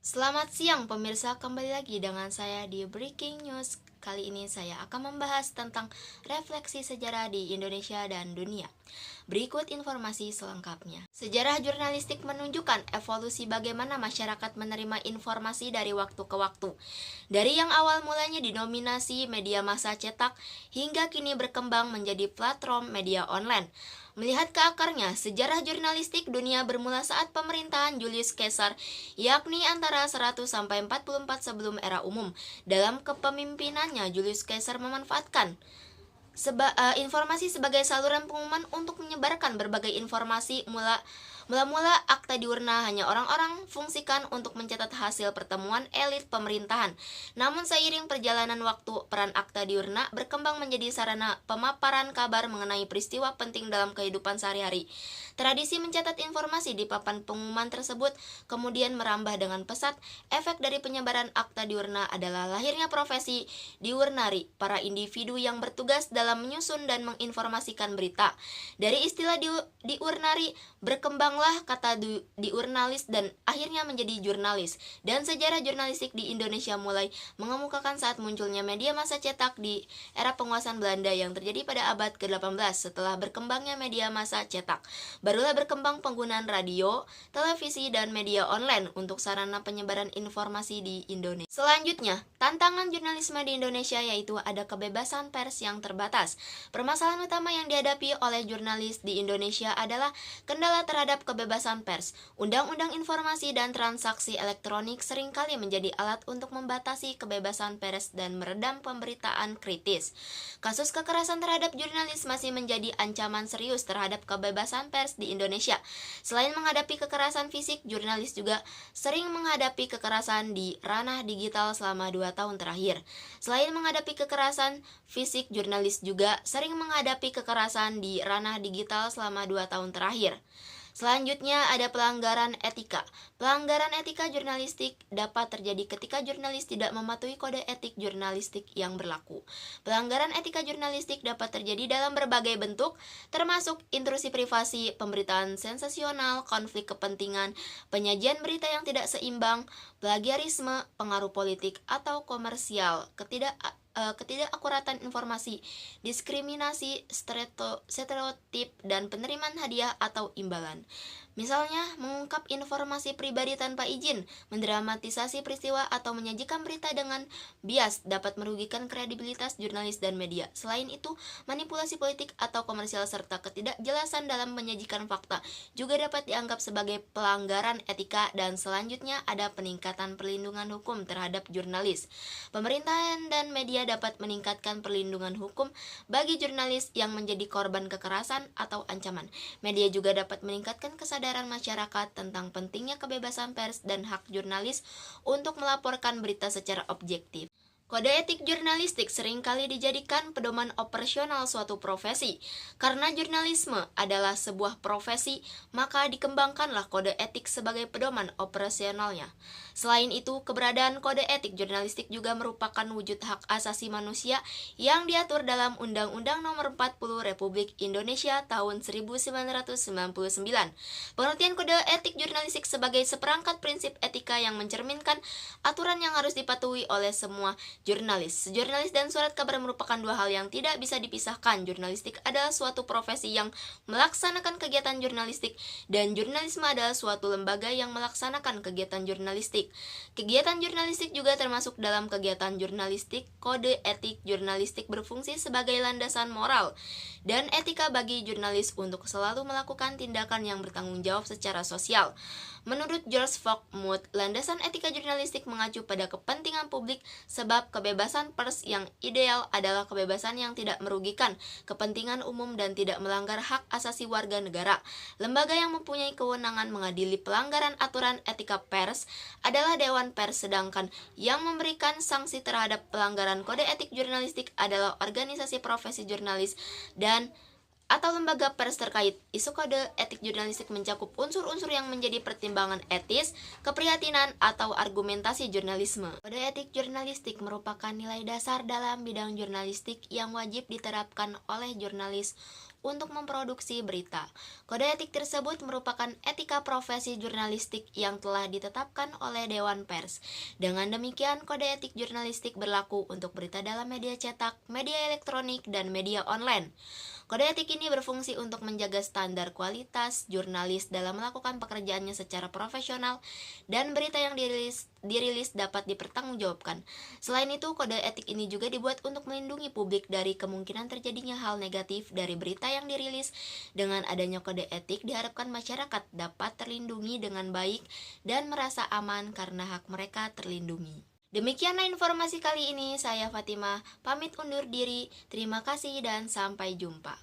Selamat siang pemirsa, kembali lagi dengan saya di Breaking News. Kali ini saya akan membahas tentang refleksi sejarah di Indonesia dan dunia. Berikut informasi selengkapnya. Sejarah jurnalistik menunjukkan evolusi bagaimana masyarakat menerima informasi dari waktu ke waktu. Dari yang awal mulanya dinominasi media massa cetak, hingga kini berkembang menjadi platform media online. Melihat ke akarnya, sejarah jurnalistik dunia bermula saat pemerintahan Julius Caesar, yakni antara 100 sampai 44 sebelum era umum. Dalam kepemimpinannya, Julius Caesar memanfaatkan informasi sebagai saluran pengumuman untuk menyebarkan berbagai informasi. Mula-mula akta diurna hanya orang-orang fungsikan untuk mencatat hasil pertemuan elit pemerintahan. Namun seiring perjalanan waktu, peran akta diurna berkembang menjadi sarana pemaparan kabar mengenai peristiwa penting dalam kehidupan sehari-hari. Tradisi mencatat informasi di papan pengumuman tersebut kemudian merambah dengan pesat. Efek dari penyebaran akta diurna adalah lahirnya profesi diurnari, para individu yang bertugas dalam menyusun dan menginformasikan berita. Dari istilah diurnari berkembanglah kata diurnalis dan akhirnya menjadi jurnalis. Dan sejarah jurnalistik di Indonesia mulai mengemukakan saat munculnya media massa cetak di era penguasaan Belanda yang terjadi pada abad ke-18. Setelah berkembangnya media massa cetak, barulah berkembang penggunaan radio, televisi, dan media online untuk sarana penyebaran informasi di Indonesia. Selanjutnya, tantangan jurnalisme di Indonesia yaitu ada kebebasan pers yang terbatas. Permasalahan utama yang dihadapi oleh jurnalis di Indonesia adalah kendala terhadap kebebasan pers. Undang-undang informasi dan transaksi elektronik seringkali menjadi alat untuk membatasi kebebasan pers dan meredam pemberitaan kritis. Kasus kekerasan terhadap jurnalis masih menjadi ancaman serius terhadap kebebasan pers di Indonesia. Selain menghadapi kekerasan fisik, jurnalis juga sering menghadapi kekerasan di ranah digital selama 2 tahun terakhir. Selain menghadapi kekerasan fisik, jurnalis juga sering menghadapi kekerasan di ranah digital selama 2 tahun terakhir. Selanjutnya ada pelanggaran etika. Pelanggaran etika jurnalistik dapat terjadi ketika jurnalis tidak mematuhi kode etik jurnalistik yang berlaku. Pelanggaran etika jurnalistik dapat terjadi dalam berbagai bentuk, termasuk intrusi privasi, pemberitaan sensasional, konflik kepentingan, penyajian berita yang tidak seimbang, plagiarisme, pengaruh politik atau komersial, ketidakakuratan informasi, diskriminasi, stereotip, dan penerimaan hadiah atau imbalan. Misalnya, mengungkap informasi pribadi tanpa izin, mendramatisasi peristiwa, atau menyajikan berita dengan bias dapat merugikan kredibilitas jurnalis dan media. Selain itu, manipulasi politik atau komersial serta ketidakjelasan dalam menyajikan fakta juga dapat dianggap sebagai pelanggaran etika. Dan selanjutnya ada peningkatan perlindungan hukum terhadap jurnalis. Pemerintahan dan media dapat meningkatkan perlindungan hukum bagi jurnalis yang menjadi korban kekerasan atau ancaman. Media juga dapat meningkatkan kesadaran masyarakat tentang pentingnya kebebasan pers dan hak jurnalis untuk melaporkan berita secara objektif. Kode etik jurnalistik seringkali dijadikan pedoman operasional suatu profesi. Karena jurnalisme adalah sebuah profesi, maka dikembangkanlah kode etik sebagai pedoman operasionalnya. Selain itu, keberadaan kode etik jurnalistik juga merupakan wujud hak asasi manusia yang diatur dalam Undang-Undang Nomor 40 Republik Indonesia tahun 1999. Pengertian kode etik jurnalistik sebagai seperangkat prinsip etika yang mencerminkan aturan yang harus dipatuhi oleh semua jurnalis. Jurnalis dan surat kabar merupakan dua hal yang tidak bisa dipisahkan. Jurnalistik adalah suatu profesi yang melaksanakan kegiatan jurnalistik, dan jurnalisme adalah suatu lembaga yang melaksanakan kegiatan jurnalistik. Kegiatan jurnalistik juga termasuk dalam kegiatan jurnalistik. Kode etik jurnalistik berfungsi sebagai landasan moral dan etika bagi jurnalis untuk selalu melakukan tindakan yang bertanggung jawab secara sosial. Menurut George Fogmuth, landasan etika jurnalistik mengacu pada kepentingan publik, sebab kebebasan pers yang ideal adalah kebebasan yang tidak merugikan kepentingan umum dan tidak melanggar hak asasi warga negara. Lembaga yang mempunyai kewenangan mengadili pelanggaran aturan etika pers adalah Dewan Pers, sedangkan yang memberikan sanksi terhadap pelanggaran kode etik jurnalistik adalah organisasi profesi jurnalis dan atau lembaga pers terkait. Isu kode etik jurnalistik mencakup unsur-unsur yang menjadi pertimbangan etis, keprihatinan, atau argumentasi jurnalisme. Kode etik jurnalistik merupakan nilai dasar dalam bidang jurnalistik yang wajib diterapkan oleh jurnalis untuk memproduksi berita. Kode etik tersebut merupakan etika profesi jurnalistik yang telah ditetapkan oleh Dewan Pers. Dengan demikian, kode etik jurnalistik berlaku untuk berita dalam media cetak, media elektronik, dan media online. Kode etik ini berfungsi untuk menjaga standar kualitas jurnalis dalam melakukan pekerjaannya secara profesional dan berita yang dirilis dapat dipertanggungjawabkan. Selain itu, kode etik ini juga dibuat untuk melindungi publik dari kemungkinan terjadinya hal negatif dari berita yang dirilis. Dengan adanya kode etik, diharapkan masyarakat dapat terlindungi dengan baik dan merasa aman karena hak mereka terlindungi. Demikianlah informasi kali ini, saya Fatimah pamit undur diri. Terima kasih dan sampai jumpa.